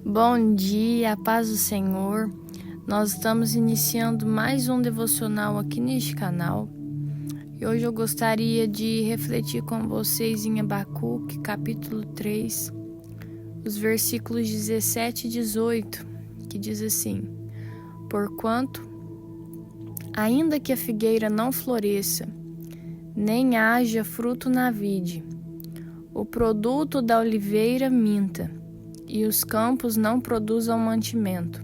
Bom dia, a paz do Senhor. Nós estamos iniciando mais um devocional aqui neste canal. E hoje eu gostaria de refletir com vocês em Abacuque, capítulo 3, os versículos 17 e 18, que diz assim: Porquanto, ainda que a figueira não floresça, nem haja fruto na vide, o produto da oliveira minta, e os campos não produzam mantimento,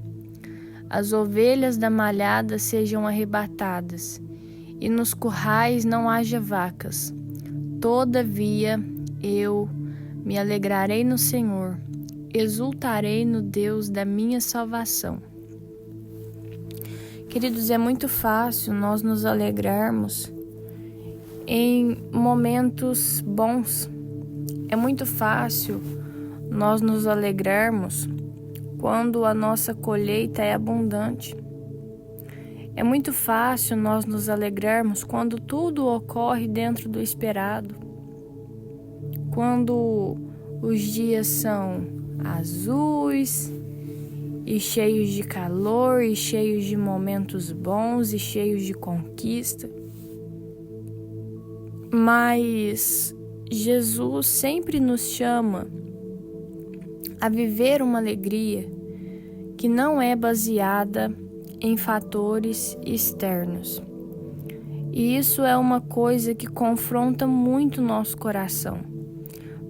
as ovelhas da malhada sejam arrebatadas, e nos currais não haja vacas. Todavia eu me alegrarei no Senhor, exultarei no Deus da minha salvação. Queridos, é muito fácil nós nos alegrarmos em momentos bons. É muito fácil nós nos alegrarmos quando a nossa colheita é abundante. É muito fácil nós nos alegrarmos quando tudo ocorre dentro do esperado. Quando os dias são azuis e cheios de calor e cheios de momentos bons e cheios de conquista. Mas Jesus sempre nos chama a viver uma alegria que não é baseada em fatores externos. E isso é uma coisa que confronta muito o nosso coração,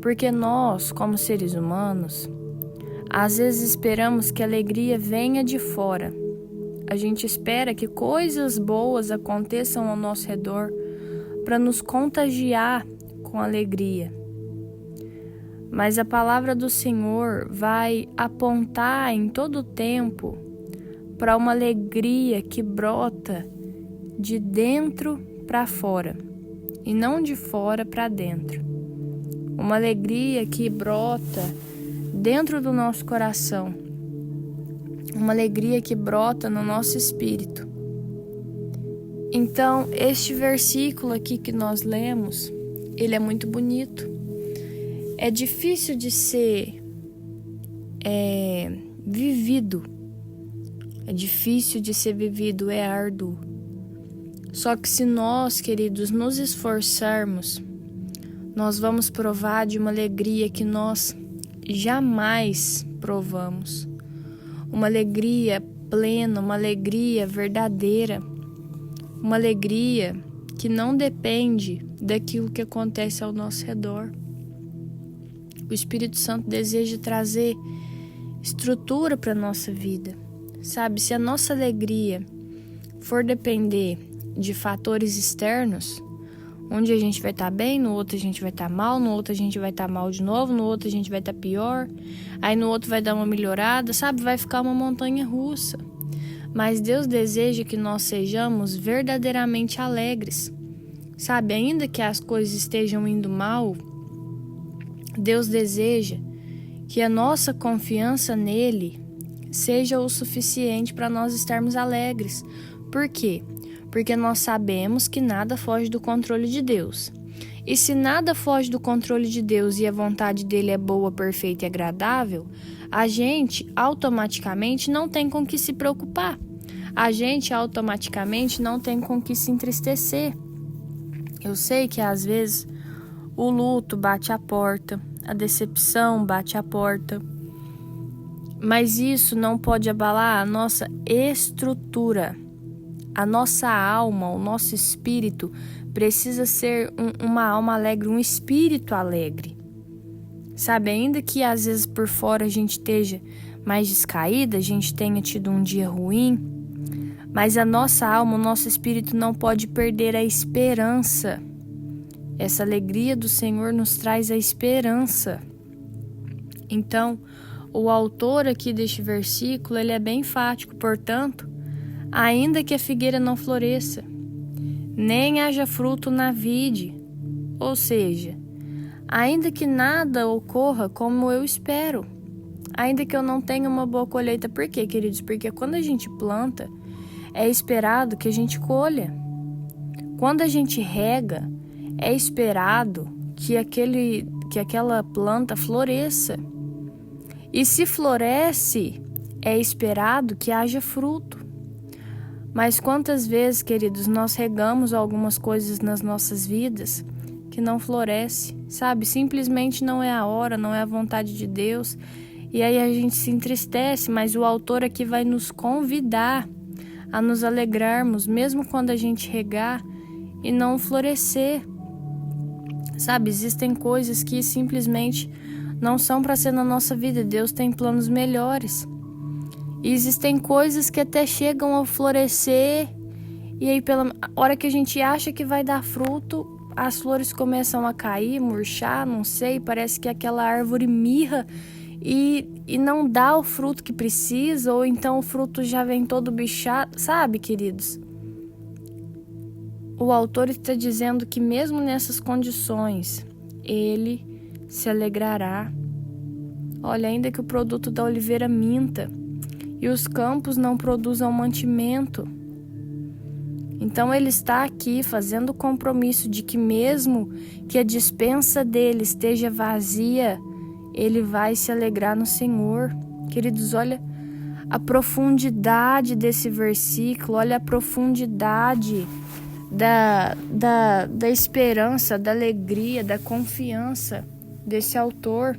porque nós, como seres humanos, às vezes esperamos que a alegria venha de fora. A gente espera que coisas boas aconteçam ao nosso redor para nos contagiar com alegria. Mas a palavra do Senhor vai apontar em todo o tempo para uma alegria que brota de dentro para fora e não de fora para dentro. Uma alegria que brota dentro do nosso coração, uma alegria que brota no nosso espírito. Então, este versículo aqui que nós lemos, ele é muito bonito. É difícil de ser vivido. É difícil de ser vivido, é árduo. Só que se nós, queridos, nos esforçarmos, nós vamos provar de uma alegria que nós jamais provamos. Uma alegria plena, uma alegria verdadeira. Uma alegria que não depende daquilo que acontece ao nosso redor. O Espírito Santo deseja trazer estrutura para a nossa vida. Sabe, se a nossa alegria for depender de fatores externos, onde a gente vai estar bem, no outro a gente vai estar mal, no outro a gente vai estar mal de novo, no outro a gente vai estar pior, aí no outro vai dar uma melhorada, sabe, vai ficar uma montanha russa. Mas Deus deseja que nós sejamos verdadeiramente alegres. Sabe, ainda que as coisas estejam indo mal, Deus deseja que a nossa confiança nele seja o suficiente para nós estarmos alegres. Por quê? Porque nós sabemos que nada foge do controle de Deus. E se nada foge do controle de Deus e a vontade dele é boa, perfeita e agradável, a gente automaticamente não tem com que se preocupar. A gente automaticamente não tem com que se entristecer. Eu sei que às vezes o luto bate à porta, a decepção bate à porta, mas isso não pode abalar a nossa estrutura. A nossa alma, o nosso espírito precisa ser uma alma alegre, um espírito alegre. Sabe, ainda que às vezes por fora a gente esteja mais descaída, a gente tenha tido um dia ruim, mas a nossa alma, o nosso espírito não pode perder a esperança. Essa alegria do Senhor nos traz a esperança. Então, o autor aqui deste versículo, ele é bem enfático. Portanto, ainda que a figueira não floresça, nem haja fruto na vide, ou seja, ainda que nada ocorra como eu espero, ainda que eu não tenha uma boa colheita. Por quê, queridos? Porque quando a gente planta, é esperado que a gente colha. Quando a gente rega, é esperado que aquela planta floresça. E se floresce, é esperado que haja fruto. Mas quantas vezes, queridos, nós regamos algumas coisas nas nossas vidas que não floresce, sabe? Simplesmente não é a hora, não é a vontade de Deus. E aí a gente se entristece, mas o autor aqui vai nos convidar a nos alegrarmos, mesmo quando a gente regar e não florescer. Sabe, existem coisas que simplesmente não são para ser na nossa vida. Deus tem planos melhores. E existem coisas que até chegam a florescer e aí pela hora que a gente acha que vai dar fruto, as flores começam a cair, murchar, não sei, parece que aquela árvore mirra e não dá o fruto que precisa, ou então o fruto já vem todo bichado, sabe, queridos? O autor está dizendo que mesmo nessas condições, ele se alegrará. Olha, ainda que o produto da oliveira minta e os campos não produzam mantimento. Então ele está aqui fazendo o compromisso de que mesmo que a despensa dele esteja vazia, ele vai se alegrar no Senhor. Queridos, olha a profundidade desse versículo, olha a profundidade da esperança, da alegria, da confiança desse autor.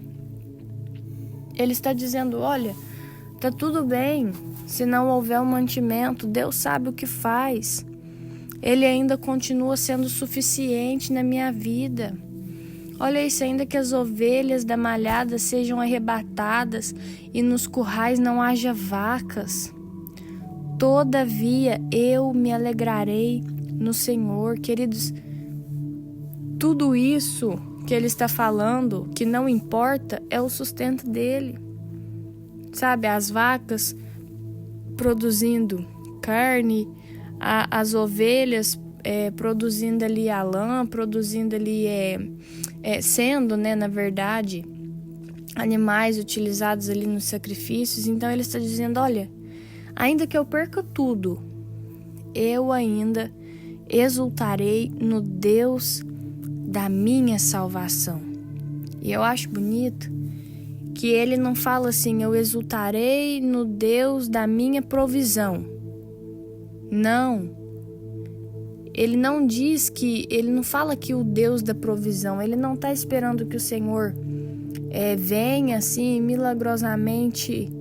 Ele está dizendo, olha, tá tudo bem se não houver um mantimento, Deus sabe o que faz. Ele ainda continua sendo suficiente na minha vida. Olha isso, ainda que as ovelhas da malhada sejam arrebatadas e nos currais não haja vacas, todavia eu me alegrarei no Senhor. Queridos, tudo isso que ele está falando, que não importa, é o sustento dele. Sabe, as vacas produzindo carne, as ovelhas produzindo ali a lã, produzindo ali, sendo, né, na verdade, animais utilizados ali nos sacrifícios. Então ele está dizendo, olha, ainda que eu perca tudo, eu ainda exultarei no Deus da minha salvação. E eu acho bonito que ele não fala assim, eu exultarei no Deus da minha provisão. Não. Ele não diz que, ele não fala que o Deus da provisão, ele não está esperando que o Senhor venha assim milagrosamente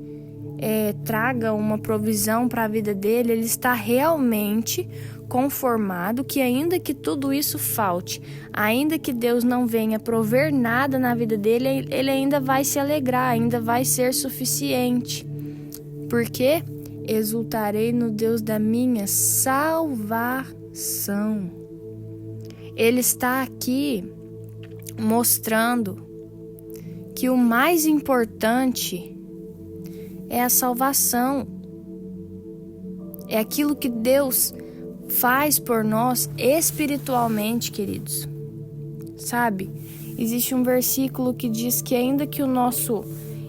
traga uma provisão para a vida dele. Ele está realmente conformado que ainda que tudo isso falte, ainda que Deus não venha prover nada na vida dele, ele ainda vai se alegrar, ainda vai ser suficiente. Por quê? Exultarei no Deus da minha salvação. Ele está aqui mostrando que o mais importante é a salvação. É aquilo que Deus faz por nós espiritualmente, queridos. Sabe? Existe um versículo que diz que ainda que o nosso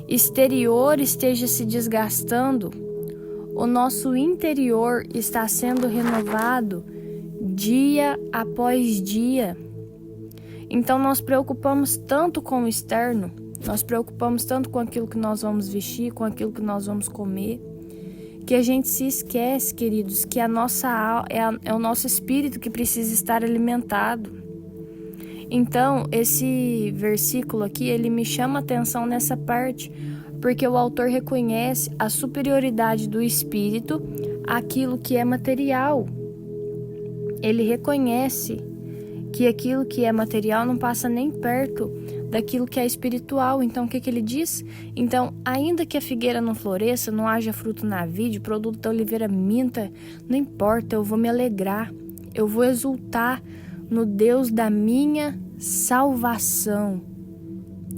exterior esteja se desgastando, o nosso interior está sendo renovado dia após dia. Então nós preocupamos tanto com o externo, nós preocupamos tanto com aquilo que nós vamos vestir, com aquilo que nós vamos comer, que a gente se esquece, queridos, que a nossa é o nosso espírito que precisa estar alimentado. Então, esse versículo aqui, ele me chama a atenção nessa parte, porque o autor reconhece a superioridade do espírito àquilo que é material. Ele reconhece que aquilo que é material não passa nem perto daquilo que é espiritual. Então, o que ele diz? Então, ainda que a figueira não floresça, não haja fruto na vide, o produto da oliveira minta, não importa, eu vou me alegrar, eu vou exultar no Deus da minha salvação.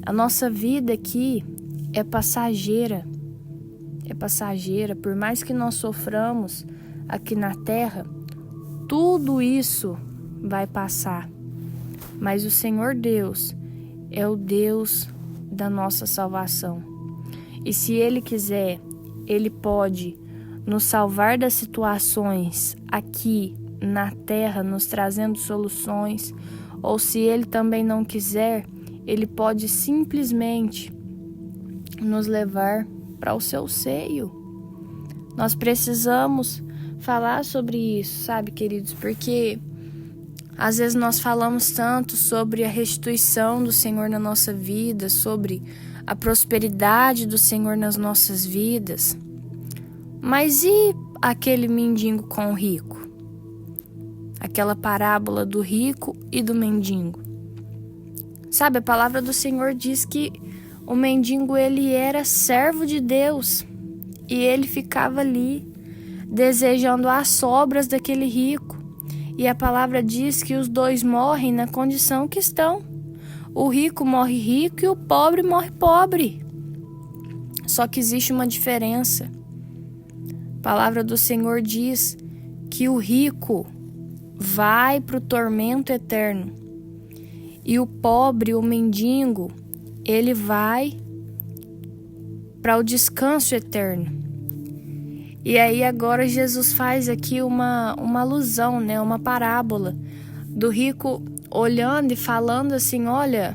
A nossa vida aqui é passageira, por mais que nós soframos aqui na terra, tudo isso vai passar, mas o Senhor Deus é o Deus da nossa salvação. E se Ele quiser, Ele pode nos salvar das situações aqui na terra, nos trazendo soluções, ou se Ele também não quiser, Ele pode simplesmente nos levar para o seu seio. Nós precisamos falar sobre isso, sabe, queridos? Porque às vezes nós falamos tanto sobre a restituição do Senhor na nossa vida, sobre a prosperidade do Senhor nas nossas vidas. Mas e aquele mendigo com o rico? Aquela parábola do rico e do mendigo. Sabe, a palavra do Senhor diz que o mendigo, ele era servo de Deus e ele ficava ali desejando as sobras daquele rico. E a palavra diz que os dois morrem na condição que estão. O rico morre rico e o pobre morre pobre. Só que existe uma diferença. A palavra do Senhor diz que o rico vai para o tormento eterno. E o pobre, o mendigo, ele vai para o descanso eterno. E aí agora Jesus faz aqui uma alusão, né? Uma parábola do rico olhando e falando assim: olha,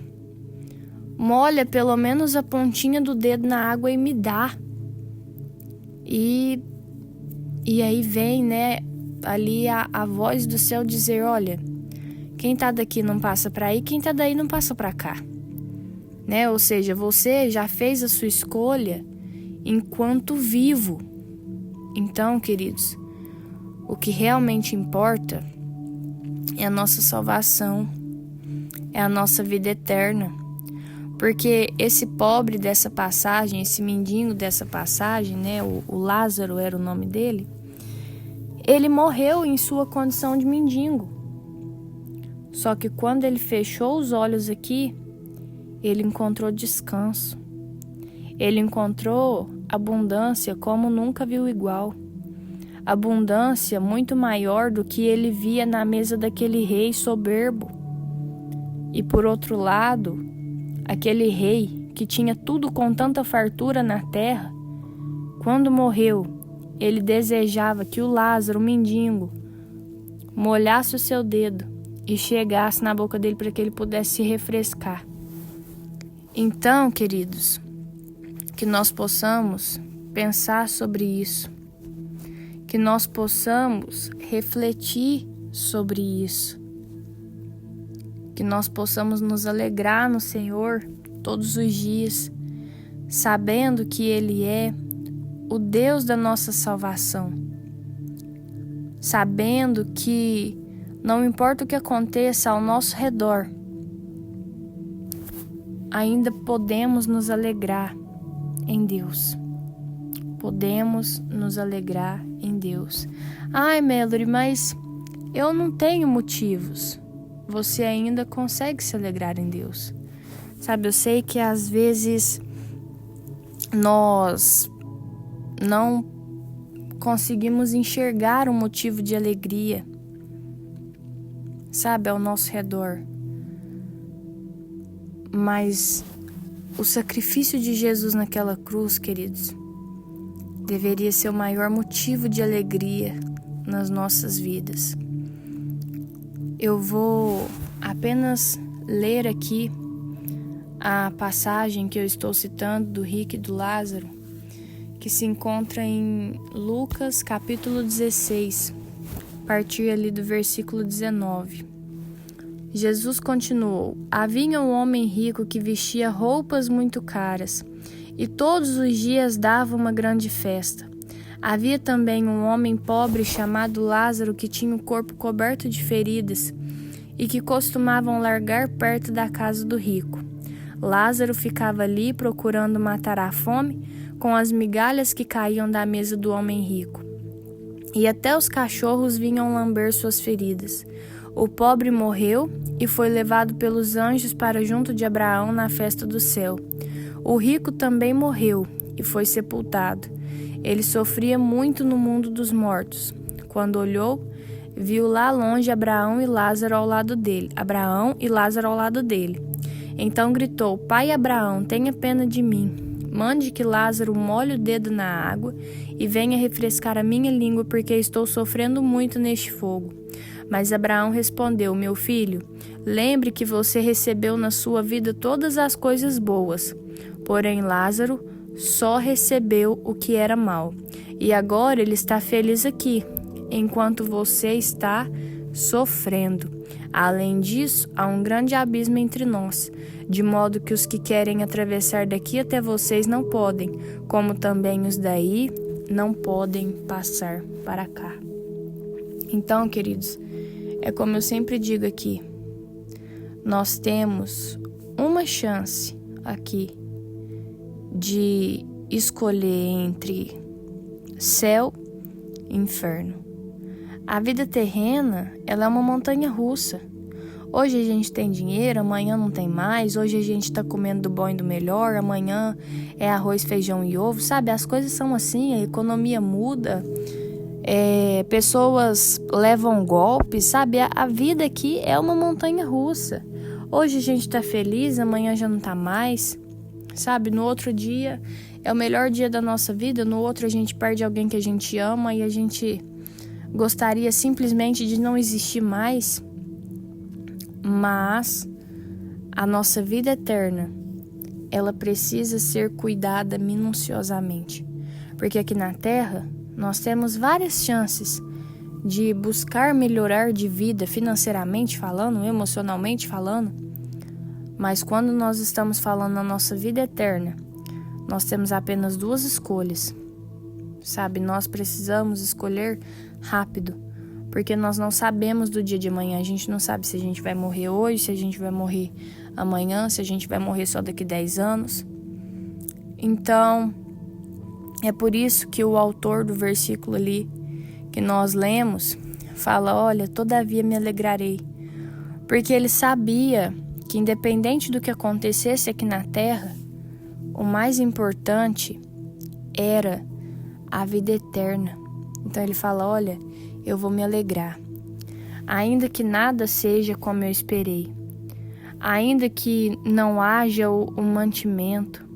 molha pelo menos a pontinha do dedo na água e me dá. E aí vem, né, ali a voz do céu dizer: olha, quem tá daqui não passa para aí, quem tá daí não passa para cá, né? Ou seja, você já fez a sua escolha enquanto vivo. Então, queridos, o que realmente importa é a nossa salvação, é a nossa vida eterna. Porque esse pobre dessa passagem, esse mendigo dessa passagem, né, o Lázaro era o nome dele, ele morreu em sua condição de mendigo. Só que quando ele fechou os olhos aqui, ele encontrou descanso. Ele encontrou abundância como nunca viu igual. Abundância muito maior do que ele via na mesa daquele rei soberbo. E por outro lado, aquele rei que tinha tudo com tanta fartura na terra, quando morreu, ele desejava que o Lázaro, o mendigo, molhasse o seu dedo e chegasse na boca dele para que ele pudesse se refrescar. Então, queridos, que nós possamos pensar sobre isso, que nós possamos refletir sobre isso, que nós possamos nos alegrar no Senhor todos os dias, sabendo que Ele é o Deus da nossa salvação, sabendo que não importa o que aconteça ao nosso redor, ainda podemos nos alegrar em Deus. Podemos nos alegrar em Deus. Ai, Melody, mas eu não tenho motivos. Você ainda consegue se alegrar em Deus. Sabe, eu sei que às vezes nós não conseguimos enxergar um motivo de alegria, sabe, ao nosso redor. Mas o sacrifício de Jesus naquela cruz, queridos, deveria ser o maior motivo de alegria nas nossas vidas. Eu vou apenas ler aqui a passagem que eu estou citando do rico e do Lázaro, que se encontra em Lucas capítulo 16, a partir ali do versículo 19. Jesus continuou: havia um homem rico que vestia roupas muito caras e todos os dias dava uma grande festa. Havia também um homem pobre chamado Lázaro que tinha o corpo coberto de feridas e que costumavam largar perto da casa do rico. Lázaro ficava ali procurando matar a fome com as migalhas que caíam da mesa do homem rico. E até os cachorros vinham lamber suas feridas. O pobre morreu e foi levado pelos anjos para junto de Abraão na festa do céu. O rico também morreu e foi sepultado. Ele sofria muito no mundo dos mortos. Quando olhou, viu lá longe Abraão e Lázaro ao lado dele. Então gritou: Pai Abraão, tenha pena de mim. Mande que Lázaro molhe o dedo na água e venha refrescar a minha língua, porque estou sofrendo muito neste fogo. Mas Abraão respondeu: Meu filho, lembre que você recebeu na sua vida todas as coisas boas. Porém Lázaro só recebeu o que era mal. E agora ele está feliz aqui, enquanto você está sofrendo. Além disso, há um grande abismo entre nós, de modo que os que querem atravessar daqui até vocês não podem, como também os daí não podem passar para cá. Então, queridos, é como eu sempre digo aqui, nós temos uma chance aqui de escolher entre céu e inferno. A vida terrena, ela é uma montanha russa. Hoje a gente tem dinheiro, amanhã não tem mais. Hoje a gente tá comendo do bom e do melhor, amanhã é arroz, feijão e ovo, sabe? As coisas são assim, a economia muda, pessoas levam golpes, sabe? A vida aqui é uma montanha russa. Hoje a gente tá feliz, amanhã já não tá mais, sabe? No outro dia é o melhor dia da nossa vida, no outro a gente perde alguém que a gente ama e a gente gostaria simplesmente de não existir mais. Mas a nossa vida eterna, ela precisa ser cuidada minuciosamente. Porque aqui na Terra, nós temos várias chances de buscar melhorar de vida financeiramente falando, emocionalmente falando. Mas quando nós estamos falando na nossa vida eterna, nós temos apenas 2 escolhas. Sabe, nós precisamos escolher rápido, porque nós não sabemos do dia de amanhã. A gente não sabe se a gente vai morrer hoje, se a gente vai morrer amanhã, se a gente vai morrer só daqui 10 anos. Então, é por isso que o autor do versículo ali que nós lemos fala, olha, todavia me alegrarei. Porque ele sabia que independente do que acontecesse aqui na terra, o mais importante era a vida eterna. Então ele fala, olha, eu vou me alegrar. Ainda que nada seja como eu esperei, ainda que não haja o mantimento,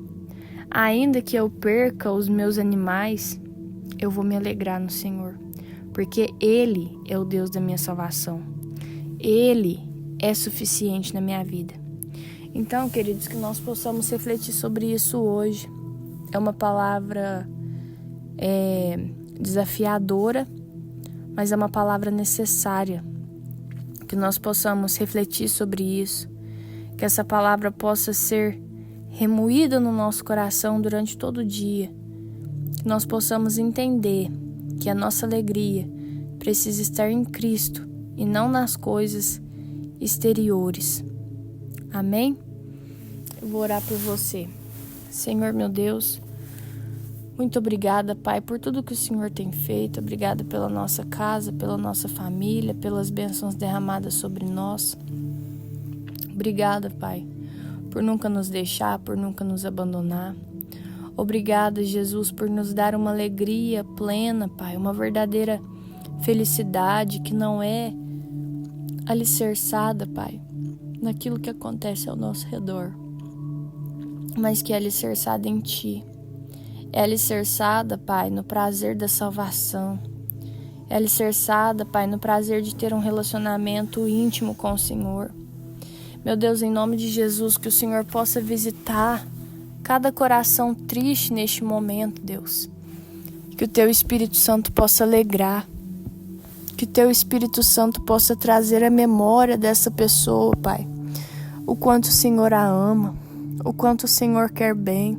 ainda que eu perca os meus animais, eu vou me alegrar no Senhor, porque Ele é o Deus da minha salvação. Ele é suficiente na minha vida. Então, queridos, que nós possamos refletir sobre isso hoje. É uma palavra desafiadora, mas é uma palavra necessária. Que nós possamos refletir sobre isso, que essa palavra possa ser remoída no nosso coração durante todo o dia, que nós possamos entender que a nossa alegria precisa estar em Cristo e não nas coisas exteriores. Amém? Eu vou orar por você. Senhor, meu Deus, muito obrigada, Pai, por tudo que o Senhor tem feito. Obrigada pela nossa casa, pela nossa família, pelas bênçãos derramadas sobre nós. Obrigada, Pai, por nunca nos deixar, por nunca nos abandonar. Obrigada, Jesus, por nos dar uma alegria plena, Pai, uma verdadeira felicidade que não é alicerçada, Pai, naquilo que acontece ao nosso redor, mas que é alicerçada em Ti. É alicerçada, Pai, no prazer da salvação. É alicerçada, Pai, no prazer de ter um relacionamento íntimo com o Senhor. Meu Deus, em nome de Jesus, que o Senhor possa visitar cada coração triste neste momento, Deus. Que o Teu Espírito Santo possa alegrar. Que o Teu Espírito Santo possa trazer a memória dessa pessoa, Pai. O quanto o Senhor a ama, o quanto o Senhor quer bem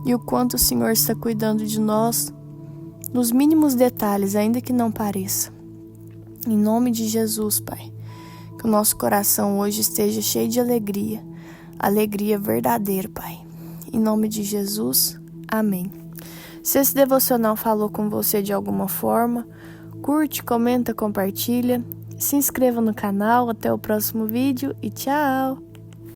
e o quanto o Senhor está cuidando de nós nos mínimos detalhes, ainda que não pareça. Em nome de Jesus, Pai, que o nosso coração hoje esteja cheio de alegria, alegria verdadeira, Pai. Em nome de Jesus, amém. Se esse devocional falou com você de alguma forma, curte, comenta, compartilha, se inscreva no canal. Até o próximo vídeo e tchau!